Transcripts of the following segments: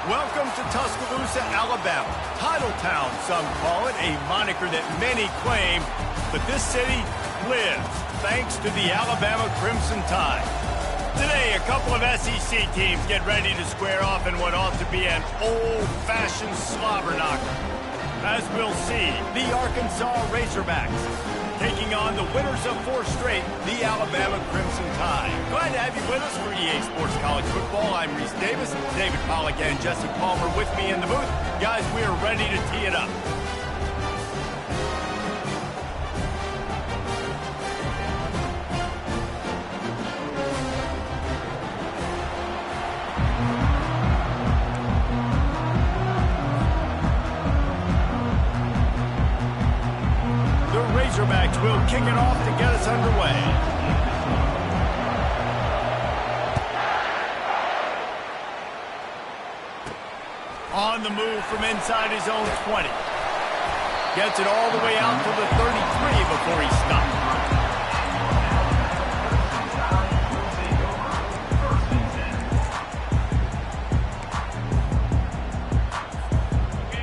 Welcome to Tuscaloosa, Alabama. Title Town, some call it, a moniker that many claim, but this city lives thanks to the Alabama Crimson Tide. Today, a couple of SEC teams get ready to square off in what ought to be an old-fashioned slobber knocker. As we'll see, the Arkansas Razorbacks taking on the winners of 4 straight, the Alabama Crimson Tide. Glad to have you with us for EA Sports College Football. I'm Reese Davis, David Pollack and Jesse Palmer with me in the booth. Guys, we are ready to tee it up. Razorbacks will kick it off to get us underway. On the move from inside his own 20. Gets it all the way out to the 33 before he stops.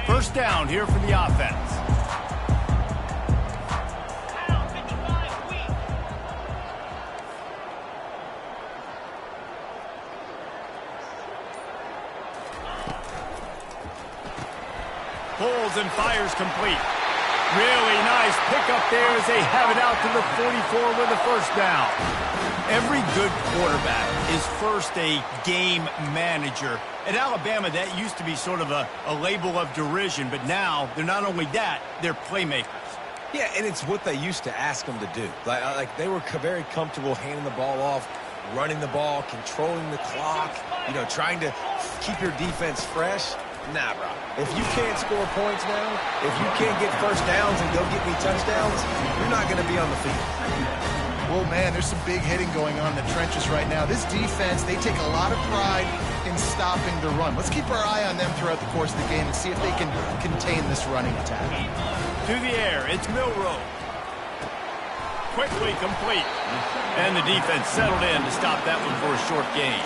First down here for the offense. Pulls and fires complete. Really nice pickup there as they have it out to the 44 with a first down. Every good quarterback is first a game manager. At Alabama, that used to be sort of a label of derision, but now they're not only that, they're playmakers. Yeah, and it's what they used to ask them to do. Like they were very comfortable handing the ball off, running the ball, controlling the clock, trying to keep your defense fresh. Nah, bro. If you can't score points now, if you can't get first downs and go get me touchdowns, you're not going to be on the field. Well, man, there's some big hitting going on in the trenches right now. This defense, they take a lot of pride in stopping the run. Let's keep our eye on them throughout the course of the game and see if they can contain this running attack. To the air, it's Milroe. Quickly complete. And the defense settled in to stop that one for a short gain.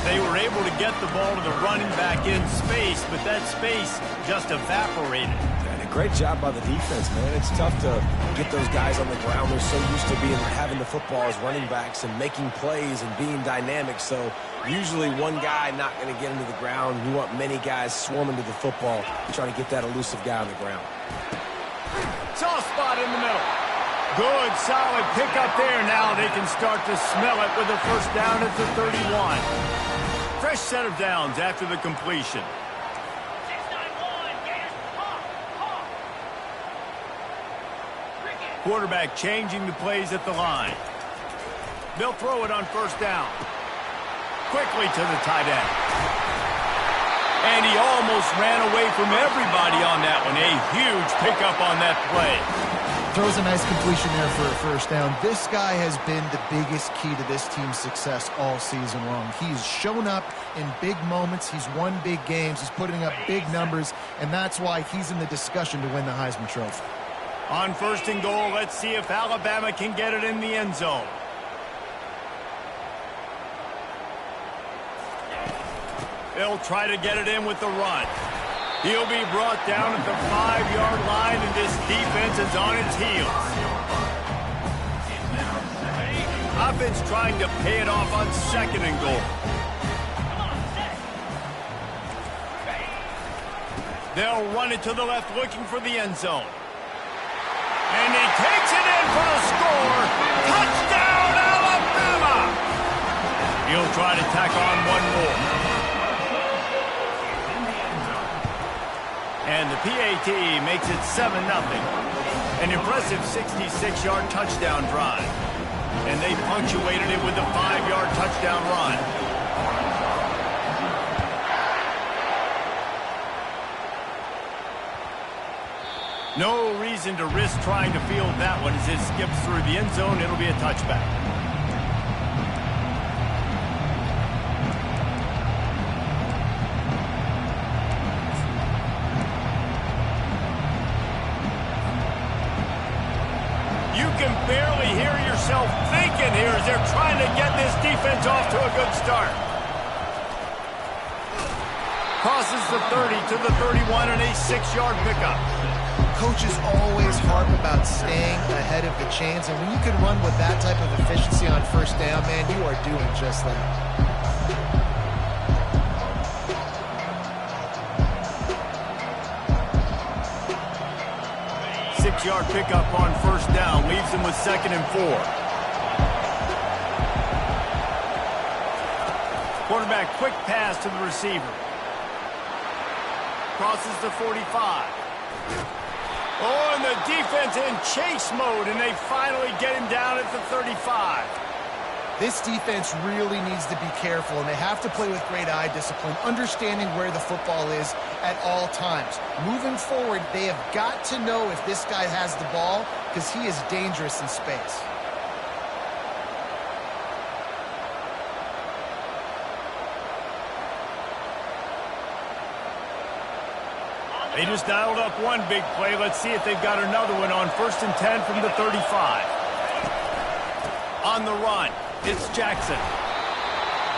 They were able to get the ball to the running back in space, but that space just evaporated. And a great job by the defense, man. It's tough to get those guys on the ground. They're so used to having the football as running backs and making plays and being dynamic. So usually one guy not going to get into the ground. You want many guys swarming to the football, trying to get that elusive guy on the ground. Soft spot in the middle. Good, solid pickup there. Now they can start to smell it with a first down at the 31. Fresh set of downs after the completion. Quarterback changing the plays at the line. They'll throw it on first down. Quickly to the tight end. And he almost ran away from everybody on that one. A huge pickup on that play. Throws a nice completion there for a first down. This guy has been the biggest key to this team's success all season long. He's shown up in big moments. He's won big games. He's putting up big numbers, and that's why he's in the discussion to win the Heisman Trophy. On first and goal, let's see if Alabama can get it in the end zone. They'll try to get it in with the run. He'll be brought down at the 5-yard line, and this defense is on its heels. Offense trying to pay it off on second and goal. They'll run it to the left, looking for the end zone. And he takes it in for the score. Touchdown, Alabama! He'll try to tack on one more. And the PAT makes it 7-0. An impressive 66-yard touchdown drive. And they punctuated it with a 5-yard touchdown run. No reason to risk trying to field that one as it skips through the end zone. It'll be a touchback. can barely hear yourself thinking here as they're trying to get this defense off to a good start. Crosses the 30 to the 31 and a 6-yard pickup. Coaches always harp about staying ahead of the chains, and when you can run with that type of efficiency on first down, man, you are doing just that. Six-yard pickup on first down leaves them with 2nd and 4. Quarterback quick pass to the receiver. Crosses the 45. Oh, and the defense in chase mode, and they finally get him down at the 35. This defense really needs to be careful, and they have to play with great eye discipline, understanding where the football is at all times. Moving forward, they have got to know if this guy has the ball, because he is dangerous in space. They just dialed up one big play. Let's see if they've got another one on 1st and 10 from the 35. On the run, it's Jackson.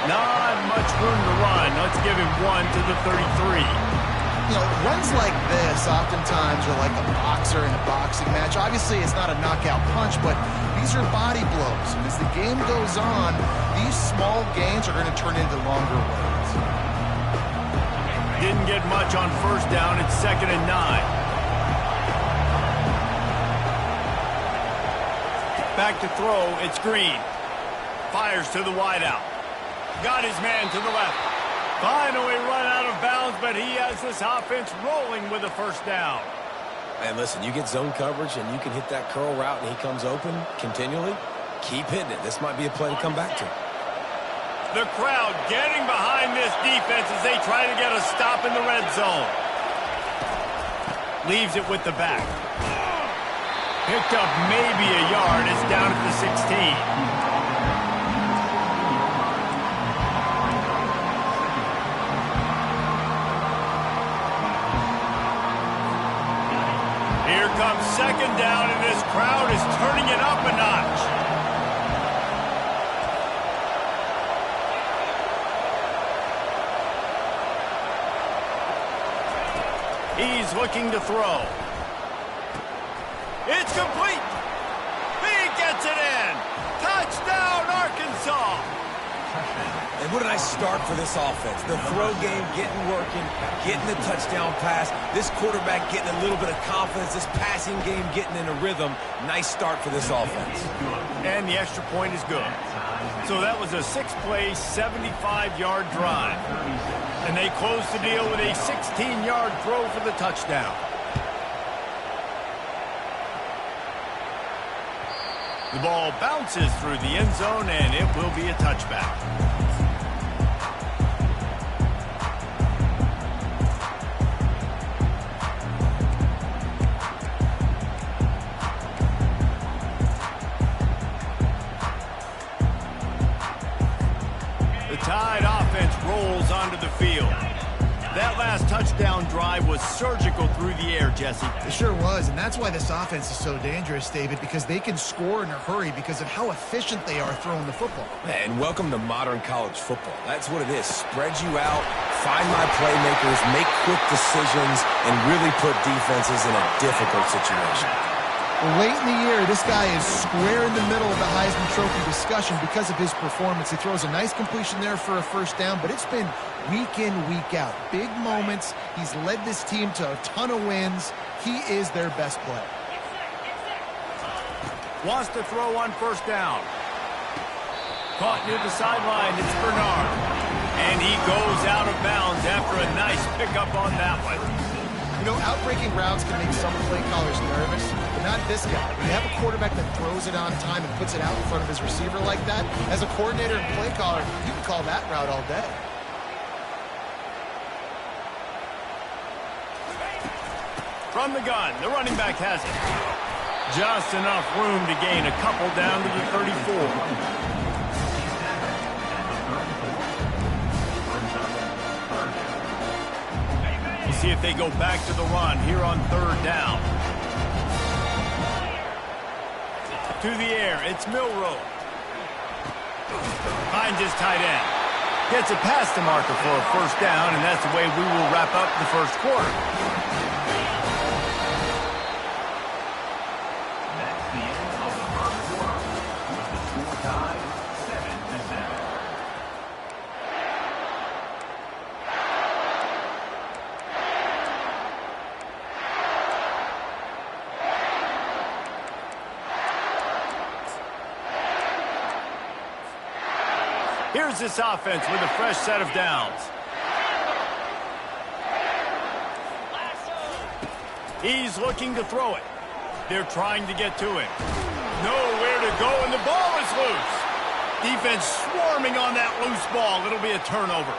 Not much room to run. Let's give him one to the 33. You know, runs like this oftentimes are like a boxer in a boxing match. Obviously, it's not a knockout punch, but these are body blows. And as the game goes on, these small gains are going to turn into longer ones. Didn't get much on first down. It's 2nd and 9. Back to throw. It's Green. Fires to the wideout. Got his man to the left. Finally run out of bounds, but he has this offense rolling with a first down. And listen, you get zone coverage and you can hit that curl route and he comes open continually. Keep hitting it. This might be a play to come back to. The crowd getting behind this defense as they try to get a stop in the red zone. Leaves it with the back. Picked up maybe a yard. It's down at the 16. Here comes 2nd down, and this crowd is turning it up a notch. He's looking to throw. It's complete. He gets it in. Touchdown, Arkansas. And what a nice start for this offense. The throw game getting working, getting the touchdown pass. This quarterback getting a little bit of confidence. This passing game getting in a rhythm. Nice start for this offense. And the extra point is good. So that was a 6-play, 75-yard drive. And they close the deal with a 16-yard throw for the touchdown. The ball bounces through the end zone, and it will be a touchback. The Tide offense rolls onto the field. That last touchdown drive was surgical through the air, Jesse. It sure was, and that's why this offense is so dangerous, David, because they can score in a hurry because of how efficient they are throwing the football. And welcome to modern college football. That's what it is. Spread you out, find my playmakers, make quick decisions, and really put defenses in a difficult situation. Well, late in the year, this guy is square in the middle of the Heisman Trophy discussion because of his performance. He throws a nice completion there for a first down, but it's been week in, week out. Big moments. He's led this team to a ton of wins. He is their best player. Wants to throw on first down. Caught near the sideline. It's Bernard. And he goes out of bounds after a nice pickup on that one. You know, outbreaking routes can make some play callers nervous, but not this guy. When you have a quarterback that throws it on time and puts it out in front of his receiver like that, as a coordinator and play caller, you can call that route all day. From the gun, the running back has it. Just enough room to gain a couple down to the 34. See if they go back to the run here on third down. To the air, it's Milroe. Finds his tight end. Gets it past the marker for a first down, and that's the way we will wrap up the first quarter. That's the end of the first quarter, with the score tied 7-7. Here's this offense with a fresh set of downs. He's looking to throw it. They're trying to get to him. Nowhere to go, and the ball is loose. Defense swarming on that loose ball. It'll be a turnover.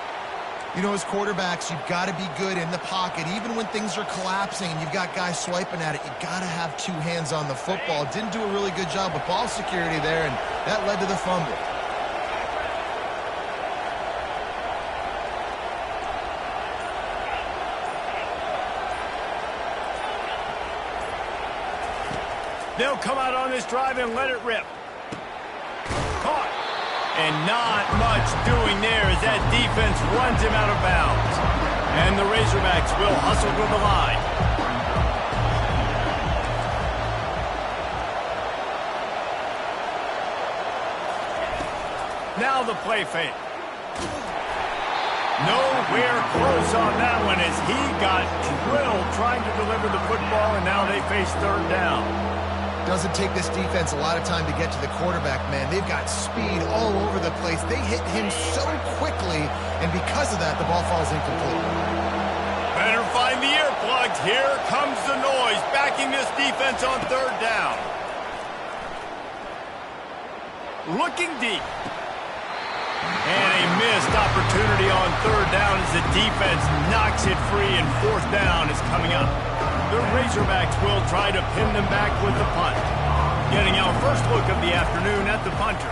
You know, as quarterbacks, you've got to be good in the pocket. Even when things are collapsing and you've got guys swiping at it, you've got to have two hands on the football. Didn't do a really good job with ball security there, and that led to the fumble. They'll come out on this drive and let it rip. Caught. And not much doing there as that defense runs him out of bounds. And the Razorbacks will hustle to the line. Now the play fake. Nowhere close on that one as he got drilled trying to deliver the football, and now they face third down. Doesn't take this defense a lot of time to get to the quarterback, man. They've got speed all over the place. They hit him so quickly, and because of that, the ball falls incomplete. Better find the earplugs. Here comes the noise, backing this defense on third down. Looking deep. And a missed opportunity on third down as the defense knocks it free, and fourth down is coming up. The Razorbacks will try to pin them back with the punt. Getting our first look of the afternoon at the punter.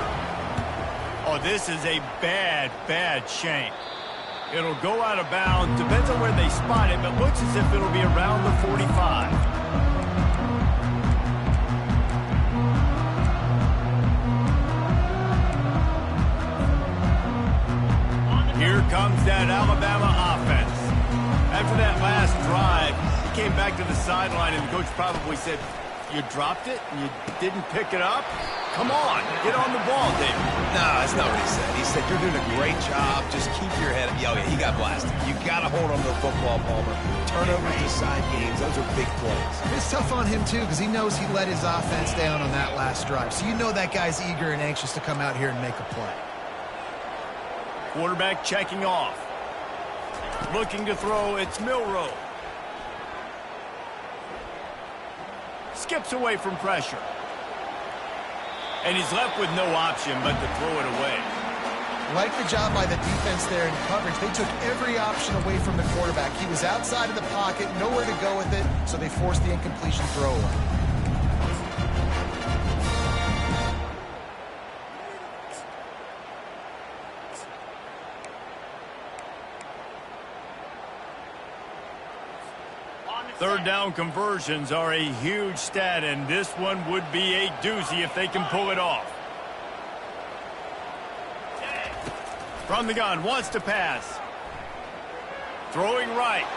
Oh, this is a bad, bad shank. It'll go out of bounds. Depends on where they spot it, but looks as if it'll be around the 45. Here comes that Alabama offense. After that last drive, he came back to the sideline, and the coach probably said, "You dropped it and you didn't pick it up? Come on, get on the ball, David." No, that's not what he said. He said, "You're doing a great job. Just keep your head up." Yeah, he got blasted. You got to hold on to the football, Palmer. Turnovers decide games. Those are big plays. It's tough on him, too, because he knows he let his offense down on that last drive. So you know that guy's eager and anxious to come out here and make a play. Quarterback checking off. Looking to throw, it's Milroe. Skips away from pressure. And he's left with no option but to throw it away. Like the job by the defense there in coverage. They took every option away from the quarterback. He was outside of the pocket, nowhere to go with it, so they forced the incompletion throwaway. Third down conversions are a huge stat, and this one would be a doozy if they can pull it off. From the gun, wants to pass. Throwing right.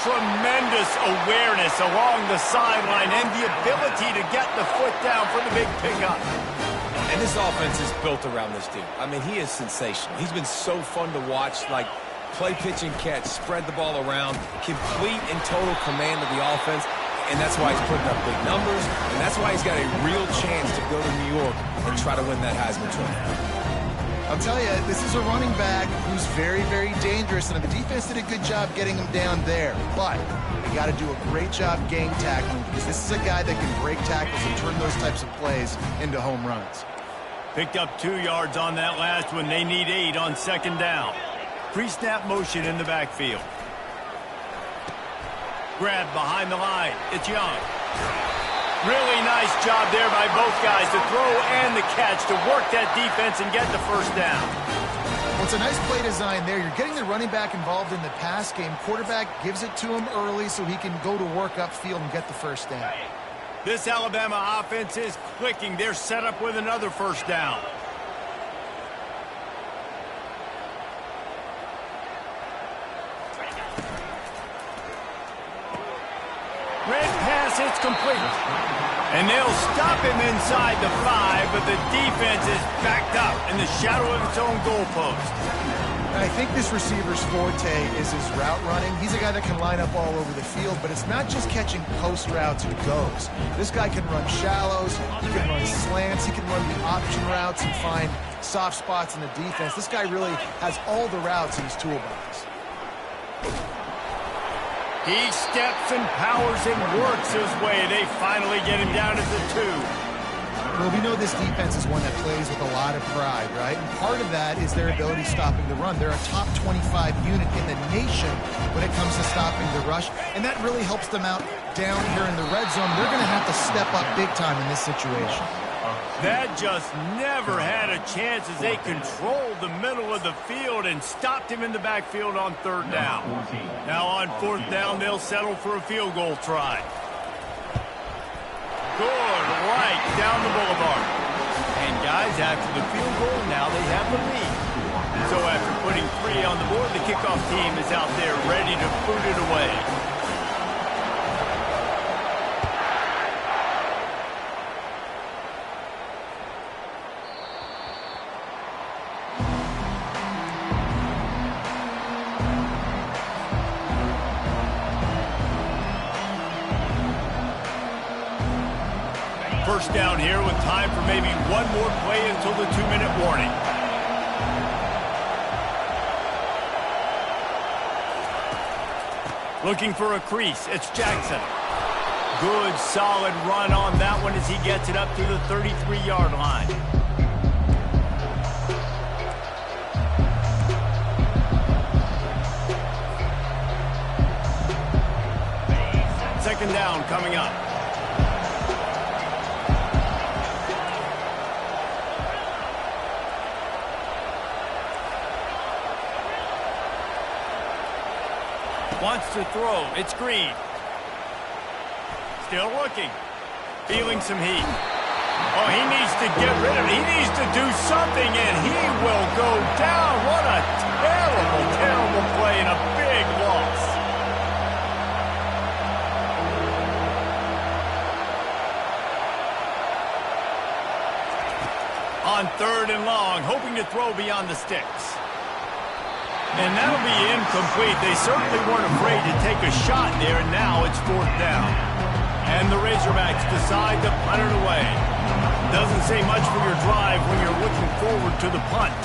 Tremendous awareness along the sideline and the ability to get the foot down for the big pickup. And this offense is built around this dude. I mean, he is sensational. He's been so fun to watch, like play, pitch, and catch, spread the ball around, complete and total command of the offense, and that's why he's putting up big numbers, and that's why he's got a real chance to go to New York and try to win that Heisman Trophy. I'll tell you, this is a running back who's very, very dangerous, and the defense did a good job getting him down there, but they got to do a great job game tackling, because this is a guy that can break tackles and turn those types of plays into home runs. Picked up 2 yards on that last one. They need 8 on second down. Pre-snap motion in the backfield. Grab behind the line. It's Young. Really nice job there by both guys to throw and the catch to work that defense and get the first down. Well, it's a nice play design there. You're getting the running back involved in the pass game. Quarterback gives it to him early so he can go to work upfield and get the first down. This Alabama offense is clicking. They're set up with another first down. pass, it's complete. And they'll stop him inside the 5, but the defense is backed up in the shadow of its own goalpost. I think this receiver's forte is his route running. He's a guy that can line up all over the field, but it's not just catching post routes and goes. This guy can run shallows, he can run slants, he can run the option routes and find soft spots in the defense. This guy really has all the routes in his toolbox. He steps and powers and works his way. They finally get him down to the 2. Well, we know this defense is one that plays with a lot of pride, right? And part of that is their ability stopping the run. They're a top 25 unit in the nation when it comes to stopping the rush, and that really helps them out down here in the red zone. They're going to have to step up big time in this situation. That just never had a chance as they controlled the middle of the field and stopped him in the backfield on 3rd down. Now on 4th down, they'll settle for a field goal try. Good, right down the boulevard. And guys, after the field goal, now they have the lead. So after putting 3 on the board, the kickoff team is out there ready to boot it away. First down here with time for maybe one more play until the 2-minute warning. Looking for a crease, it's Jackson. Good, solid run on that one as he gets it up to the 33-yard line. Second down coming up. Wants to throw. It's Green. Still looking. Feeling some heat. Oh, he needs to get rid of it. He needs to do something, and he will go down. What a terrible, terrible play and a big loss. On 3rd and long, hoping to throw beyond the sticks. And that'll be incomplete. They certainly weren't afraid to take a shot there, and now it's 4th down. And the Razorbacks decide to punt it away. Doesn't say much for your drive when you're looking forward to the punt.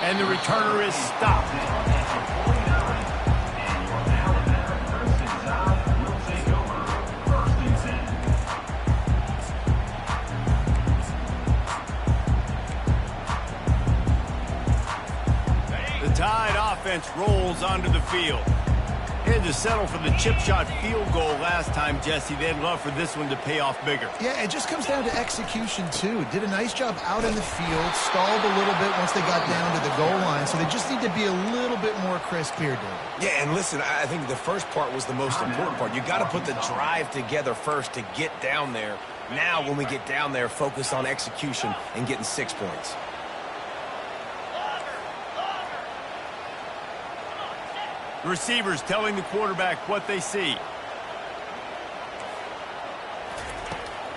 And the returner is stopped. Tide offense rolls onto the field. Had to settle for the chip shot field goal last time, Jesse. They'd love for this one to pay off bigger. Yeah, it just comes down to execution, too. Did a nice job out in the field, stalled a little bit once they got down to the goal line, so they just need to be a little bit more crisp here, David. Yeah, and listen, I think the first part was the most important part. You got to put the drive together first to get down there. Now, when we get down there, focus on execution and getting 6 points. Receivers telling the quarterback what they see.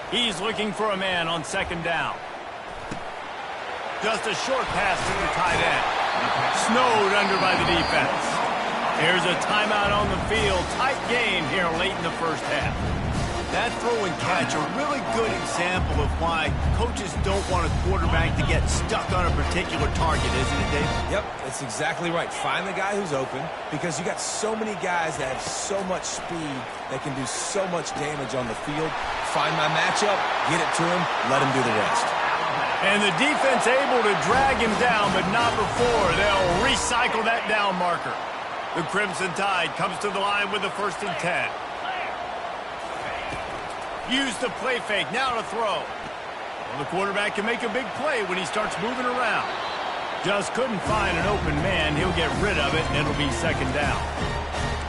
He's looking for a man on 2nd down. Just a short pass to the tight end. Snowed under by the defense. There's a timeout on the field. Tight game here late in the first half. That throw and catch, a really good example of why coaches don't want a quarterback to get stuck on a particular target, isn't it, Dave? Yep, that's exactly right. Find the guy who's open, because you got so many guys that have so much speed that can do so much damage on the field. Find my matchup, get it to him, let him do the rest. And the defense able to drag him down, but not before. They'll recycle that down marker. The Crimson Tide comes to the line with the 1st and 10. Use the play fake, now to throw. Well, the quarterback can make a big play when he starts moving around. Just couldn't find an open man. He'll get rid of it, and it'll be 2nd down.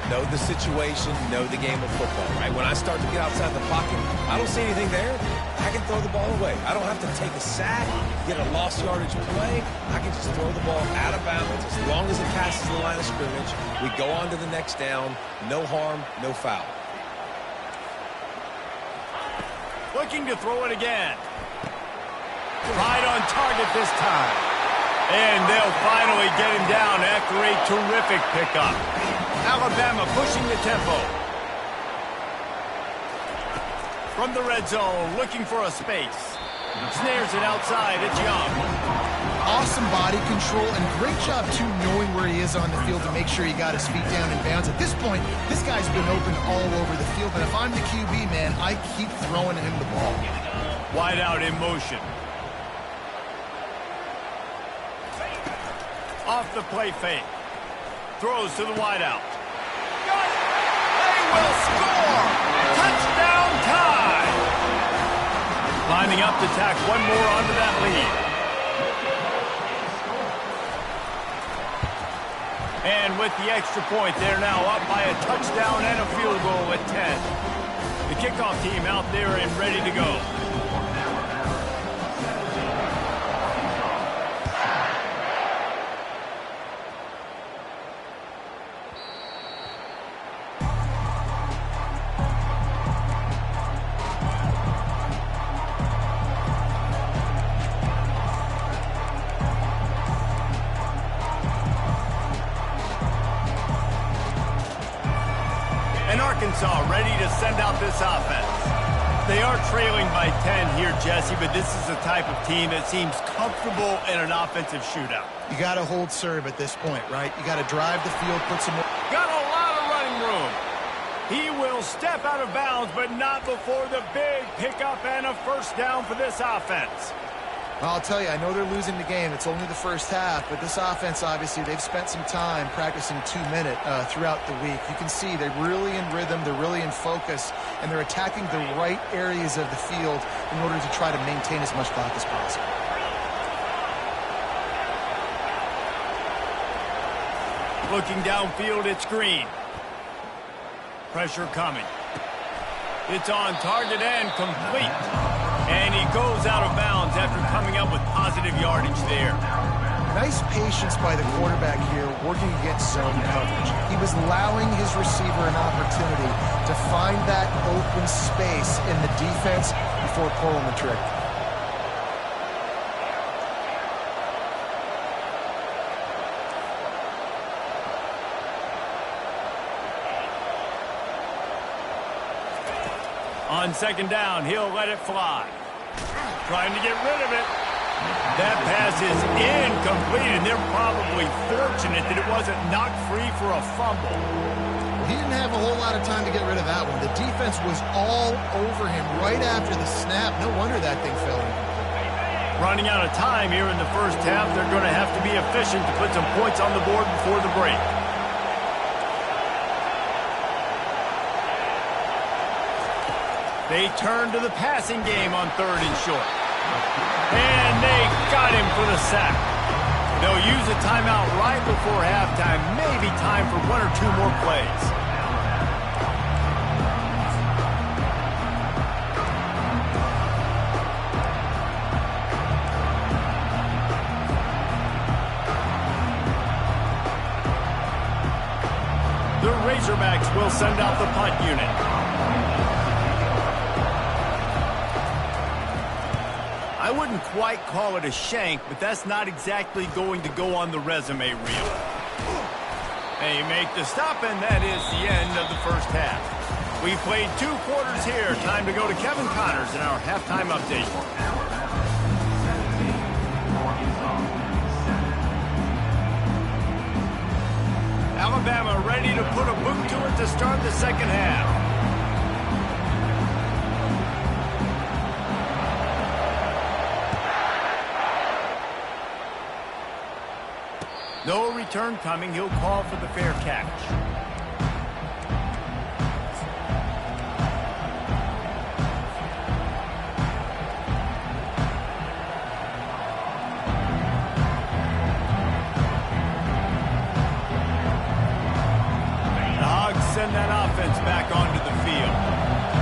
Know the situation, know the game of football, right? When I start to get outside the pocket, I don't see anything there. I can throw the ball away. I don't have to take a sack, get a lost yardage play. I can just throw the ball out of bounds as long as it passes the line of scrimmage. We go on to the next down. No harm, no foul. Looking to throw it again. Right on target this time. And they'll finally get him down after a terrific pickup. Alabama pushing the tempo. From the red zone, looking for a space. Snares it outside. It's Young. Awesome body control and great job, too, knowing where he is on the field to make sure he got his feet down in bounds. At this point, this guy's been open all over the field. And if I'm the QB, man, I keep throwing him the ball. Wide out in motion. Off the play fake. Throws to the wide out. They will score! Touchdown tie! Lining up to tack one more onto that lead. And with the extra point, they're now up by a touchdown and a field goal at 10. The kickoff team out there and ready to go. Arkansas ready to send out this offense. They are trailing by 10 here, Jesse, but this is the type of team that seems comfortable in an offensive shootout. You got to hold serve at this point, right? You got to drive the field, put some more. Got a lot of running room. He will step out of bounds, but not before the big pickup and a first down for this offense. Well, I'll tell you, I know they're losing the game. It's only the first half, but this offense, obviously, they've spent some time practicing 2-minute throughout the week. You can see they're really in rhythm, they're really in focus, and they're attacking the right areas of the field in order to try to maintain as much clock as possible. Looking downfield, it's Green. Pressure coming. It's on target and complete. And he goes out of bounds after coming up with positive yardage there. Nice patience by the quarterback here, working against zone coverage. He was allowing his receiver an opportunity to find that open space in the defense before pulling the trigger. On second down, he'll let it fly. Trying to get rid of it. That pass is incomplete, and they're probably fortunate that it wasn't knocked free for a fumble. He didn't have a whole lot of time to get rid of that one. The defense was all over him right after the snap. No wonder that thing fell in. Running out of time here in the first half, they're going to have to be efficient to put some points on the board before the break. They turn to the passing game on third and short. And they got him for the sack. They'll use a timeout right before halftime. Maybe time for one or two more plays. The Razorbacks will send out the punt unit. I wouldn't quite call it a shank, but that's not exactly going to go on the resume reel. They make the stop, and that is the end of the first half. We played 2 quarters here. Time to go to Kevin Connors in our halftime update. Alabama ready to put a boot to it to start the second half. No return coming. He'll call for the fair catch. The Hogs send that offense back onto the field.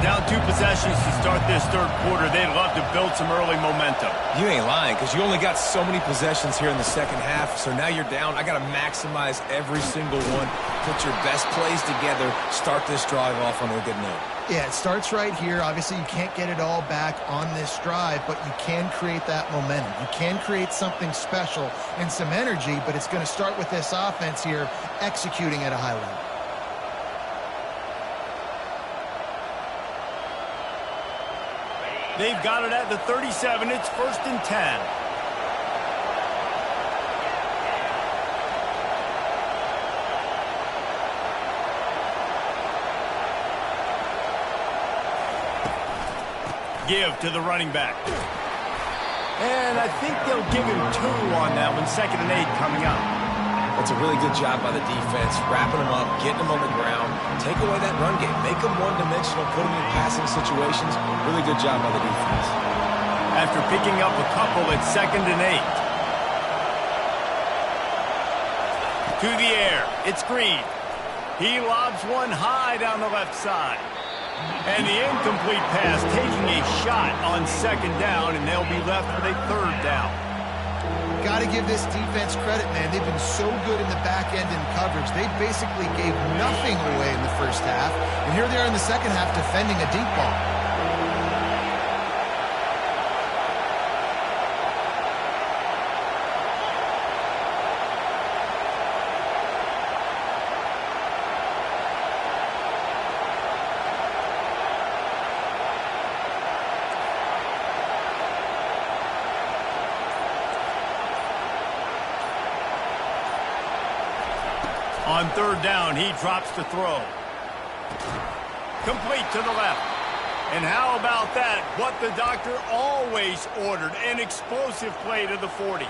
Down 2 possessions to start this third quarter. They'd love to build some early momentum. You ain't lying, because you only got so many possessions here in the second half, so now you're down. I got to maximize every single one, put your best plays together, start this drive off on a good note. Yeah, it starts right here. Obviously, you can't get it all back on this drive, but you can create that momentum. You can create something special and some energy, but it's going to start with this offense here executing at a high level. They've got it at the 37. It's 1st and 10. Give to the running back. And I think they'll give him 2 on that one. 2nd and 8 coming up. That's a really good job by the defense, wrapping them up, getting them on the ground, take away that run game, make them one-dimensional, put them in passing situations. Really good job by the defense. After picking up a couple, it's 2nd and 8. To the air, it's Green. He lobs one high down the left side. And the incomplete pass taking a shot on 2nd down, and they'll be left with a 3rd down. Got to give this defense credit, man. They've been so good in the back end in coverage. They basically gave nothing away in the first half, and here they are in the second half defending a deep ball. On 3rd down, he drops the throw. Complete to the left. And how about that? What the doctor always ordered, an explosive play to the 40.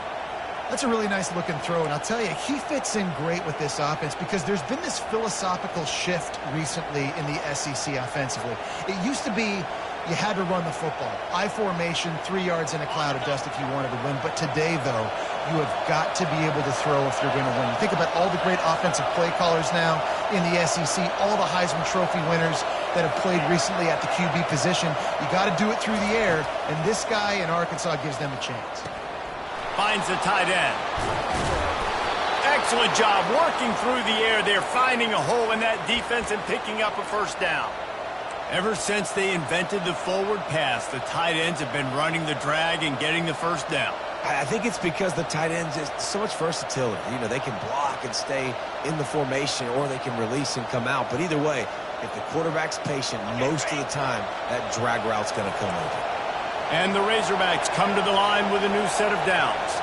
That's a really nice looking throw, and I'll tell you, he fits in great with this offense because there's been this philosophical shift recently in the SEC offensively. It used to be you had to run the football. I formation, 3 yards in a cloud of dust if you wanted to win. But today, though, you have got to be able to throw if you're going to win. You think about all the great offensive play callers now in the SEC, all the Heisman Trophy winners that have played recently at the QB position. You got to do it through the air, and this guy in Arkansas gives them a chance. Finds the tight end. Excellent job working through the air there, finding a hole in that defense and picking up a 1st down. Ever since they invented the forward pass, the tight ends have been running the drag and getting the 1st down. I think it's because the tight ends is so much versatility. You know, they can block and stay in the formation, or they can release and come out. But either way, if the quarterback's patient, most of the time, that drag route's going to come over. And the Razorbacks come to the line with a new set of downs.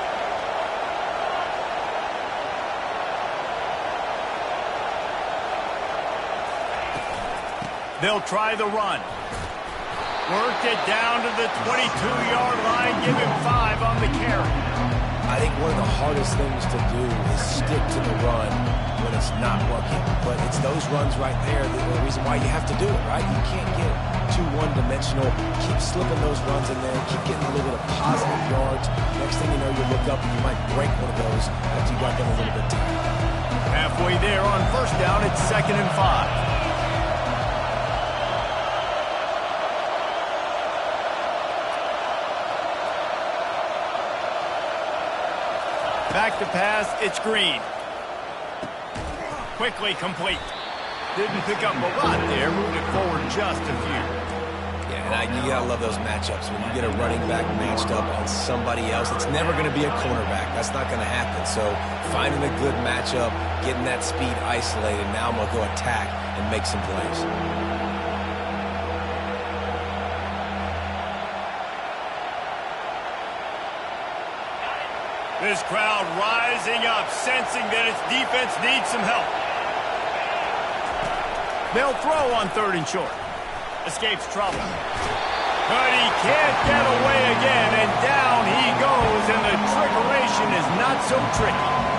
They'll try the run. Worked it down to the 22-yard line. Give him 5 on the carry. I think one of the hardest things to do is stick to the run when it's not working. But it's those runs right there that are the reason why you have to do it, right? You can't get too one-dimensional. Keep slipping those runs in there. Keep getting a little bit of positive yards. Next thing you know, you look up and you might break one of those after you got them a little bit tired. Halfway there on 1st down, it's 2nd and 5. Back to pass, it's Green. Quickly complete. Didn't pick up a lot there, moved it forward just a few. Yeah, and you gotta love those matchups. When you get a running back matched up on somebody else, it's never gonna be a cornerback. That's not gonna happen. So finding a good matchup, getting that speed isolated, now I'm gonna go attack and make some plays. This crowd rising up, sensing that its defense needs some help. They'll throw on 3rd and short. Escapes trouble. But he can't get away again, and down he goes, and the trickeration is not so tricky.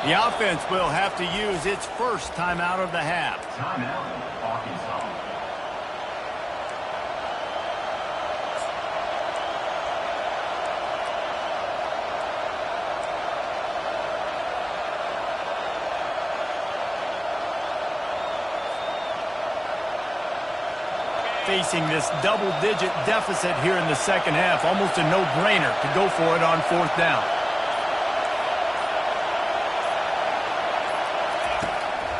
The offense will have to use its 1st timeout of the half. Timeout, Arkansas. Facing this double-digit deficit here in the second half, almost a no-brainer to go for it on fourth down.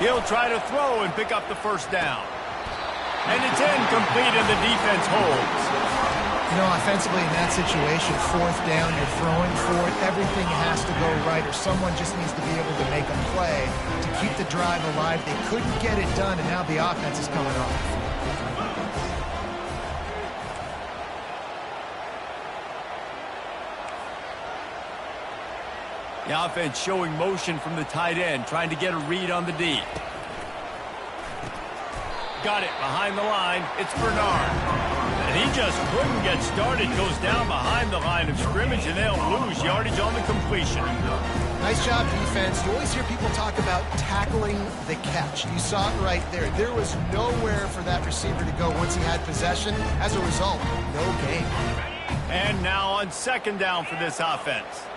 He'll try to throw and pick up the first down. And it's incomplete, and the defense holds. You know, offensively in that situation, fourth down, you're throwing for it. Everything has to go right, or someone just needs to be able to make a play to keep the drive alive. They couldn't get it done, and now the offense is coming off. The offense showing motion from the tight end, trying to get a read on the D. Got it behind the line. It's Bernard. And he just couldn't get started. Goes down behind the line of scrimmage, and they'll lose yardage on the completion. Nice job, defense. You always hear people talk about tackling the catch. You saw it right there. There was nowhere for that receiver to go once he had possession. As a result, no gain. And now on second down for this offense.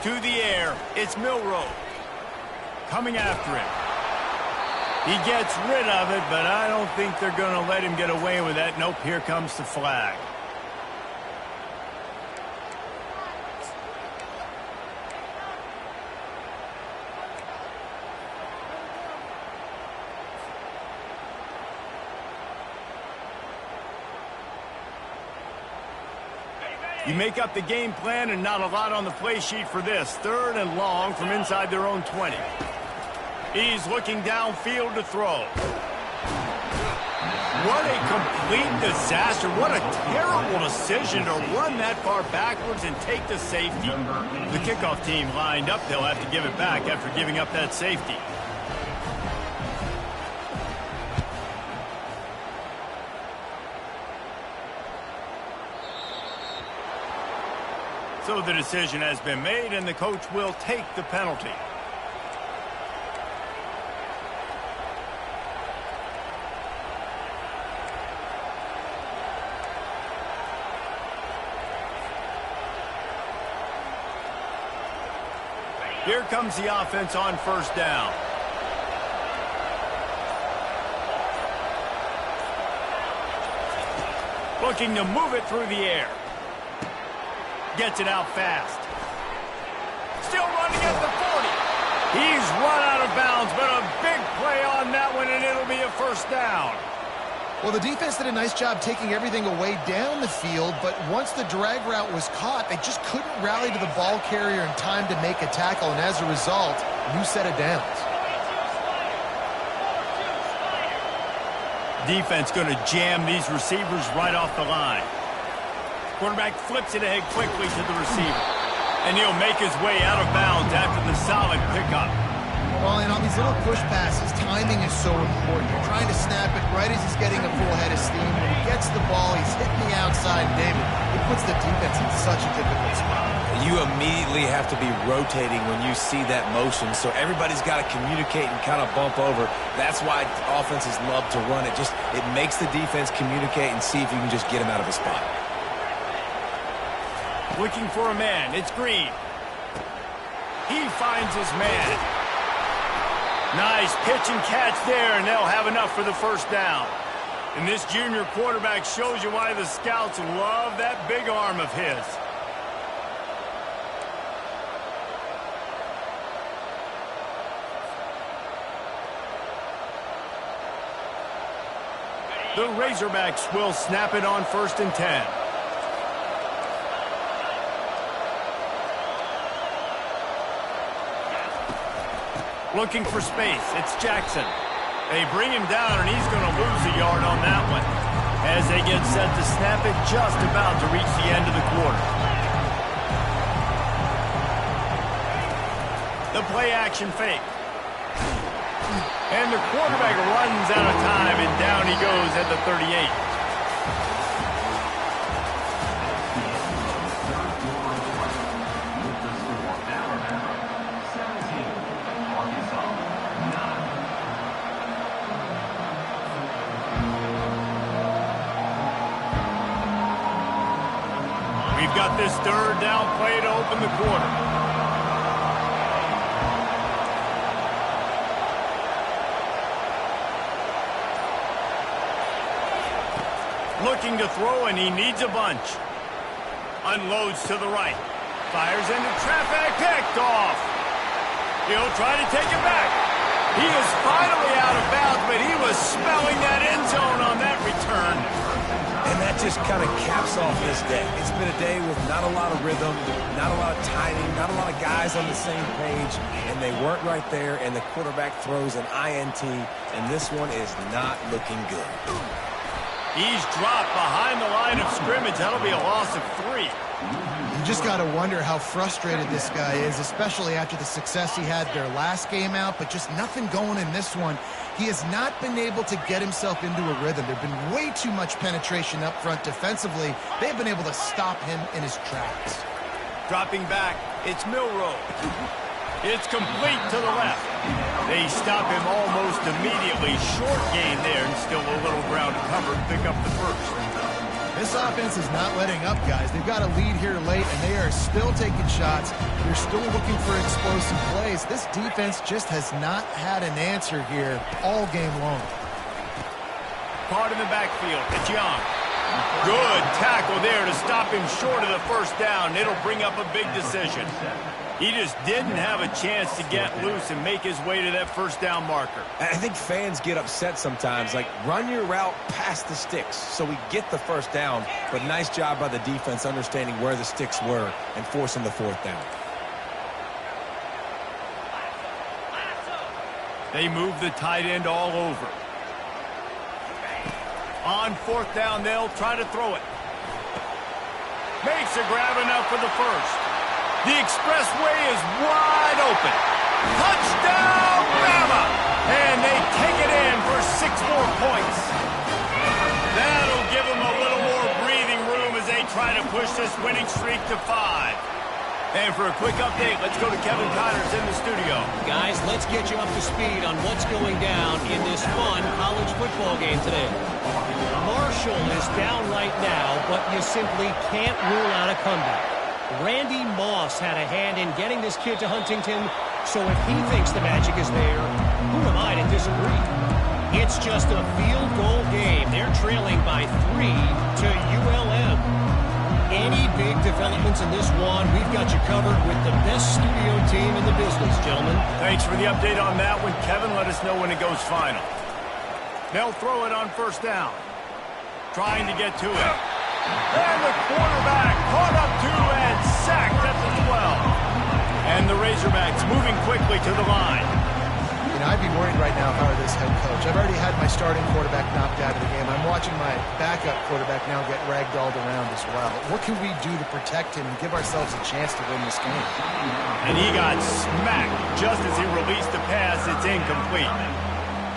To the air, it's Milroe. Coming after him. He gets rid of it, but I don't think they're going to let him get away with that. Nope, here comes the flag. You make up the game plan and not a lot on the play sheet for this. Third and long from inside their own 20. He's looking downfield to throw. What a complete disaster. What a terrible decision to run that far backwards and take the safety. The kickoff team lined up. They'll have to give it back after giving up that safety. So the decision has been made, and the coach will take the penalty. Here comes the offense on first down. Looking to move it through the air. Gets it out fast. Still running at the 40. He's run out of bounds, but a big play on that one, and it'll be a first down. Well, the defense did a nice job taking everything away down the field, but once the drag route was caught, they just couldn't rally to the ball carrier in time to make a tackle, and as a result, new set of downs. Defense going to jam these receivers right off the line. Quarterback flips it ahead quickly to the receiver. And he'll make his way out of bounds after the solid pickup. Well, and on these little push passes, timing is so important. You're trying to snap it right as he's getting a full head of steam. When he gets the ball, he's hitting the outside, David. It puts the defense in such a difficult spot. You immediately have to be rotating when you see that motion, so everybody's got to communicate and kind of bump over. That's why offenses love to run it. It makes the defense communicate and see if you can just get him out of a spot. Looking for a man. It's Green. He finds his man. Nice pitch and catch there, and they'll have enough for the first down. And this junior quarterback shows you why the scouts love that big arm of his. The Razorbacks will snap it on 1st and 10. Looking for space. It's Jackson. They bring him down, and he's going to lose a yard on that one as they get set to snap it just about to reach the end of the quarter. The play-action fake. And the quarterback runs out of time, and down he goes at the 38. We've got this third down play to open the quarter. Looking to throw, and he needs a bunch. Unloads to the right. Fires into traffic. Picked off. He'll try to take it back. He is finally out of bounds, but he was smelling that end zone on that return. And that just kind of caps off this day. It's been a day with not a lot of rhythm, not a lot of timing, not a lot of guys on the same page, and they weren't right there, and the quarterback throws an INT, and this one is not looking good. He's dropped behind the line of scrimmage. That'll be a loss of 3. You just got to wonder how frustrated this guy is, especially after the success he had their last game out, but just nothing going in this one. He has not been able to get himself into a rhythm. There's been way too much penetration up front defensively. They've been able to stop him in his tracks. Dropping back, it's Milrow. It's complete to the left. They stop him almost immediately. Short gain there, and still a little ground to cover to pick up the first. This offense is not letting up, guys. They've got a lead here late, and they are still taking shots. They're still looking for explosive plays. This defense just has not had an answer here all game long. Caught in the backfield. It's Young. Good tackle there to stop him short of the first down. It'll bring up a big decision. He just didn't have a chance to get loose and make his way to that first down marker. I think fans get upset sometimes, like run your route past the sticks so we get the first down, but nice job by the defense understanding where the sticks were and forcing the fourth down. They move the tight end all over. On fourth down, they'll try to throw it. Makes a grab enough for the first. The expressway is wide open. Touchdown, Bama! And they take it in for 6 more points. That'll give them a little more breathing room as they try to push this winning streak to 5. And for a quick update, let's go to Kevin Connors in the studio. Guys, let's get you up to speed on what's going down in this fun college football game today. Marshall is down right now, but you simply can't rule out a comeback. Randy Moss had a hand in getting this kid to Huntington, so if he thinks the magic is there, who am I to disagree? It's just a field goal game. They're trailing by 3 to ULM. Any big developments in this one, we've got you covered with the best studio team in the business, gentlemen. Thanks for the update on that one, Kevin. Let us know when it goes final. They'll throw it on first down. Trying to get to it. And the quarterback caught up to and sacked at the 12. And the Razorbacks moving quickly to the line. You know, I'd be worried right now if I were this head coach. I've already had my starting quarterback knocked out of the game. I'm watching my backup quarterback now get ragdolled around as well. What can we do to protect him and give ourselves a chance to win this game? And he got smacked just as he released the pass. It's incomplete.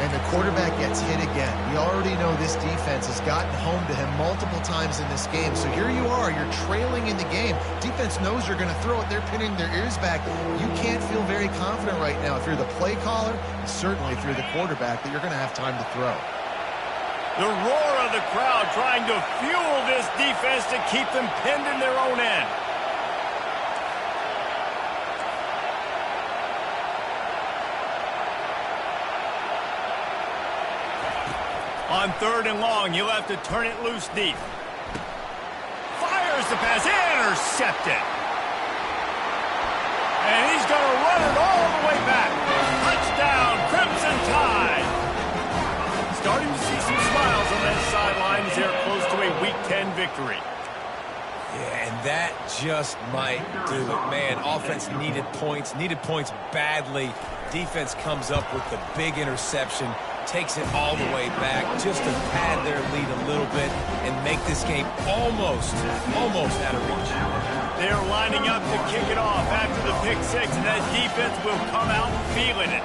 And the quarterback gets hit again. We already know this defense has gotten home to him multiple times in this game. So here you are, you're trailing in the game. Defense knows you're going to throw it. They're pinning their ears back. You can't feel very confident right now if you're the play caller, and certainly if you're the quarterback, that you're going to have time to throw. The roar of the crowd trying to fuel this defense to keep them pinned in their own end. On 3rd and long, you'll have to turn it loose deep. Fires the pass, intercepted. And he's going to run it all the way back. Touchdown, Crimson Tide. Starting to see some smiles on that sideline as they're close to a Week 10 victory. Yeah, and that just might do it. Man, offense needed points badly. Defense comes up with the big interception, takes it all the way back just to pad their lead a little bit and make this game almost out of reach. They're lining up to kick it off after the pick 6, and that defense will come out feeling it.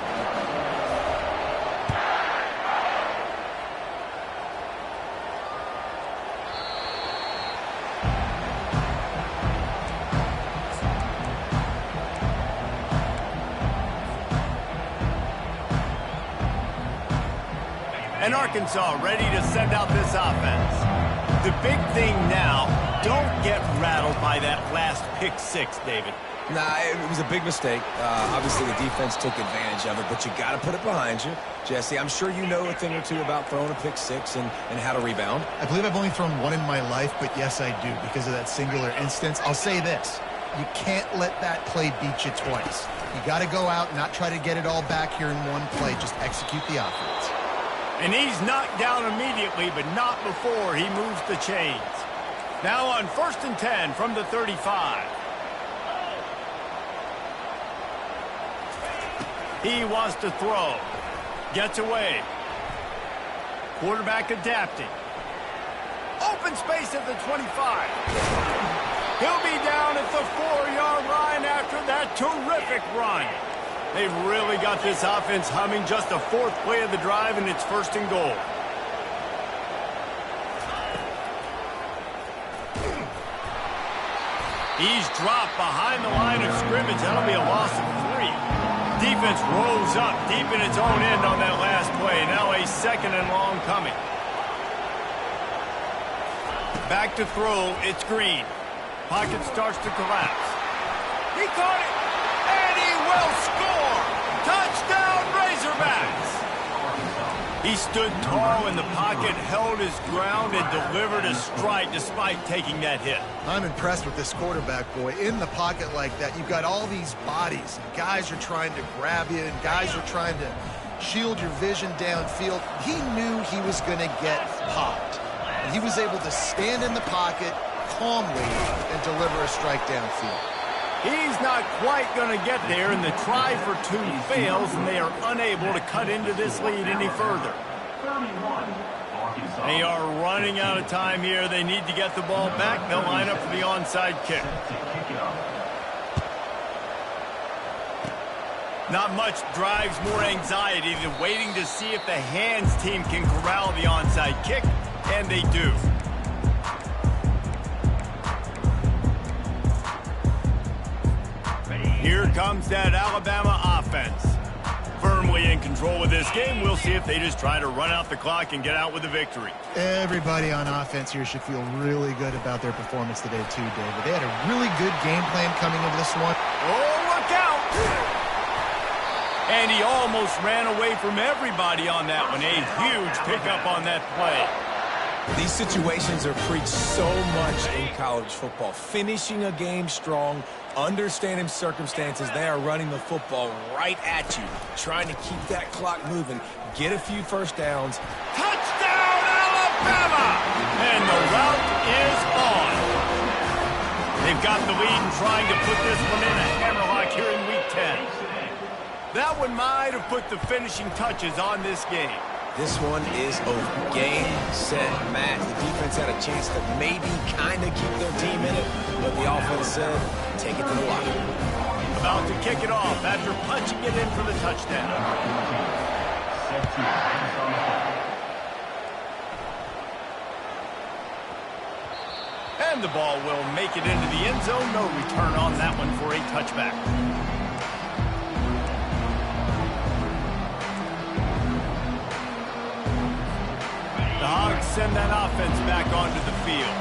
And Arkansas ready to send out this offense. The big thing now, don't get rattled by that last pick 6, David. Nah, it was a big mistake. Obviously, the defense took advantage of it, but you got to put it behind you. Jesse, I'm sure you know a thing or two about throwing a pick six and how to rebound. I believe I've only thrown one in my life, but yes, I do because of that singular instance. I'll say this. You can't let that play beat you twice. You got to go out and not try to get it all back here in one play. Just execute the offense. And he's knocked down immediately, but not before he moves the chains. Now on 1st and 10 from the 35. He wants to throw. Gets away. Quarterback adapting. Open space at the 25. He'll be down at the 4-yard line after that terrific run. They've really got this offense humming. Just the 4th play of the drive, and it's 1st and goal. He's dropped behind the line of scrimmage. That'll be a loss of 3. Defense rolls up deep in its own end on that last play. Now a 2nd and long coming. Back to throw. It's Green. Pocket starts to collapse. He caught it, and he will score. Touchdown, Razorbacks. He stood tall in the pocket, held his ground, and delivered a strike despite taking that hit. I'm impressed with this quarterback, boy. In the pocket like that, you've got all these bodies. Guys are trying to grab you, and guys are trying to shield your vision downfield. He knew he was going to get popped. And he was able to stand in the pocket calmly and deliver a strike downfield. He's not quite going to get there, and the try for 2 fails, and they are unable to cut into this lead any further. They are running out of time here. They need to get the ball back. They'll line up for the onside kick. Not much drives more anxiety than waiting to see if the hands team can corral the onside kick, and they do. Here comes that Alabama offense. Firmly in control of this game. We'll see if they just try to run out the clock and get out with a victory. Everybody on offense here should feel really good about their performance today too, David. They had a really good game plan coming into this one. Oh, look out! And he almost ran away from everybody on that one. A huge pickup on that play. These situations are preached so much in college football. Finishing a game strong, understanding circumstances. They are running the football right at you, trying to keep that clock moving, get a few first downs. Touchdown, Alabama! And the route is on. They've got the lead and trying to put this one in a hammerlock here in Week 10. That one might have put the finishing touches on this game. This one is over. Game, set, match. The defense had a chance to maybe kind of keep their team in it, but the offense said, take it to the line. About to kick it off after punching it in for the touchdown. And the ball will make it into the end zone. No return on that one for a touchback. The Hogs send that offense back onto the field.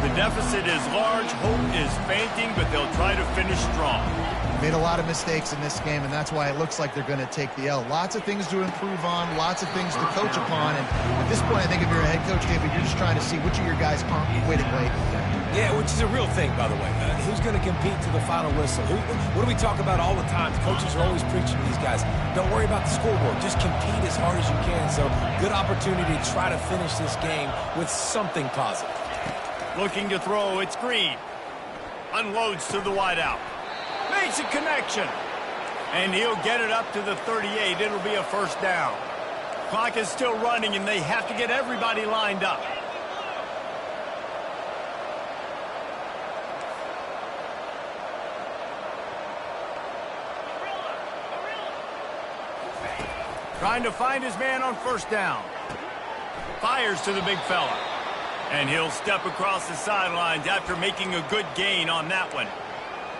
The deficit is large, hope is fainting, but they'll try to finish strong. Made a lot of mistakes in this game, and that's why it looks like they're going to take the L. Lots of things to improve on, lots of things to coach upon, and at this point, I think if you're a head coach, David, you're just trying to see which of your guys aren't quitting late. Yeah, which is a real thing, by the way. Who's going to compete to the final whistle? What do we talk about all the time? Coaches are always preaching to these guys. Don't worry about the scoreboard. Just compete as hard as you can. So, good opportunity to try to finish this game with something positive. Looking to throw, it's Green. Unloads to the wideout. Makes a connection. And he'll get it up to the 38. It'll be a first down. Clock is still running, and they have to get everybody lined up. Trying to find his man on first down. Fires to the big fella. And he'll step across the sidelines after making a good gain on that one.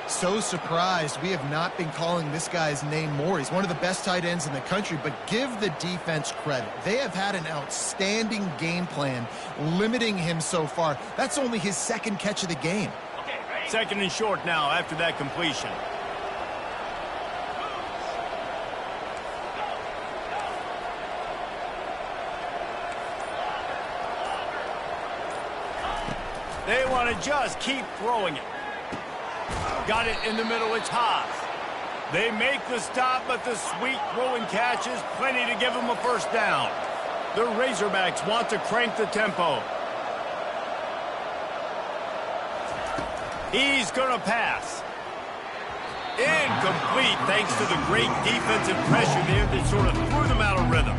So surprised. We have not been calling this guy's name more. He's one of the best tight ends in the country, but give the defense credit. They have had an outstanding game plan limiting him so far. That's only his 2nd catch of the game. Second and short now after that completion. They want to just keep throwing it. Got it in the middle, it's Haas. They make the stop, but the sweet throwing catch is plenty to give them a first down. The Razorbacks want to crank the tempo. He's going to pass. Incomplete thanks to the great defensive pressure there that sort of threw them out of rhythm.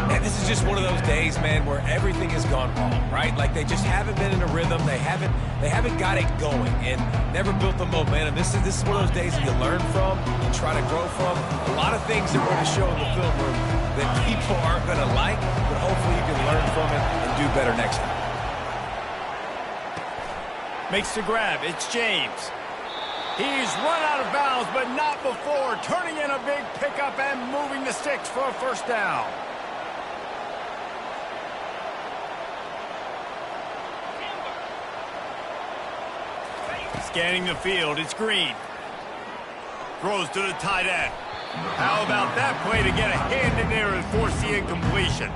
And this is just one of those days, man, where everything has gone wrong, right? Like they just haven't been in a rhythm. They haven't got it going and never built the momentum. This is one of those days that you learn from and try to grow from. A lot of things that we're going to show in the film room that people aren't going to like, but hopefully you can learn from it and do better next time. Makes the grab. It's James. He's run out of bounds, but not before turning in a big pickup and moving the sticks for a first down. Scanning the field, it's Green. Throws to the tight end. How about that play to get a hand in there and force the incompletion?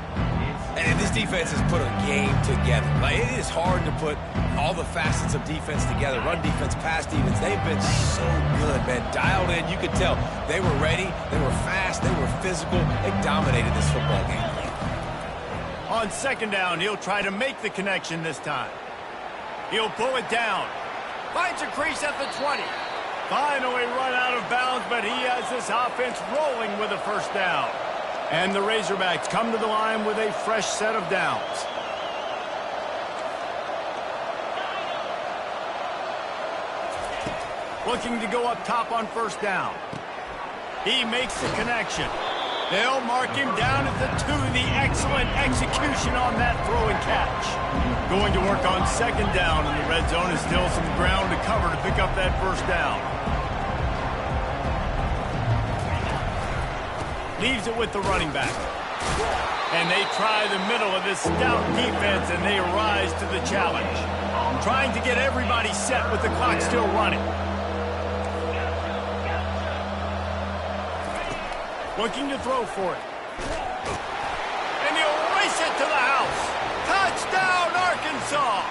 And this defense has put a game together. Like, it is hard to put all the facets of defense together. Run defense, pass defense. They've been so good, man. Dialed in. You could tell they were ready. They were fast. They were physical. They dominated this football game. On second down, he'll try to make the connection this time. He'll pull it down. Finds a crease at the 20. Finally run out of bounds, but he has this offense rolling with a first down. And the Razorbacks come to the line with a fresh set of downs. Looking to go up top on first down. He makes the connection. They'll mark him down at the 2. The excellent execution on that throw and catch. Going to work on second down, and the red zone is still some ground to cover to pick up that first down. Leaves it with the running back. And they try the middle of this stout defense, and they rise to the challenge. Trying to get everybody set with the clock still running. Looking to throw for it. And he'll race it to the house. Touchdown, Arkansas!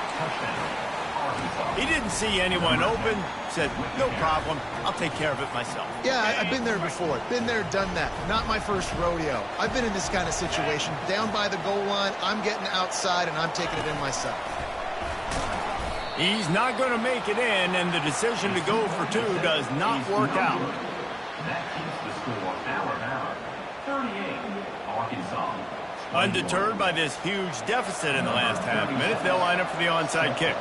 He didn't see anyone open. Said, no problem. I'll take care of it myself. Yeah, I've been there before. Been there, done that. Not my first rodeo. I've been in this kind of situation. Down by the goal line, I'm getting outside, and I'm taking it in myself. He's not going to make it in, and the decision to go for 2 does not work out. That keeps the score Alabama 38, Arkansas. Undeterred by this huge deficit in the last half minute, they'll line up for the onside kick.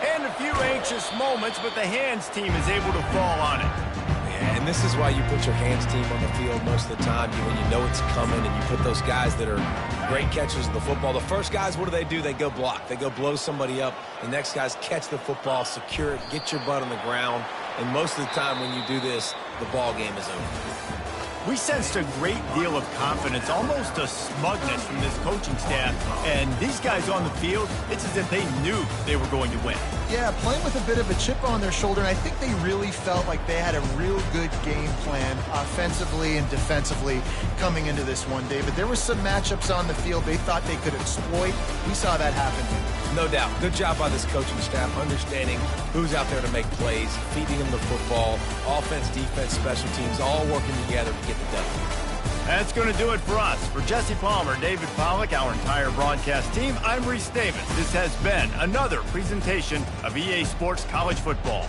And a few anxious moments, but the hands team is able to fall on it. Yeah, and this is why you put your hands team on the field most of the time. When you know it's coming, and you put those guys that are great catchers of the football. The first guys, what do? They go block. They go blow somebody up. The next guys catch the football, secure it, get your butt on the ground. And most of the time when you do this, the ball game is over. We sensed a great deal of confidence, almost a smugness from this coaching staff. And these guys on the field, it's as if they knew they were going to win. Yeah, playing with a bit of a chip on their shoulder, and I think they really felt like they had a real good game plan offensively and defensively coming into this one, David. There were some matchups on the field they thought they could exploit. We saw that happen. No doubt. Good job by this coaching staff, understanding who's out there to make plays, feeding them the football, offense, defense, special teams, all working together to get the W. That's going to do it for us. For Jesse Palmer, David Pollack, our entire broadcast team, I'm Reese Davis. This has been another presentation of EA Sports College Football.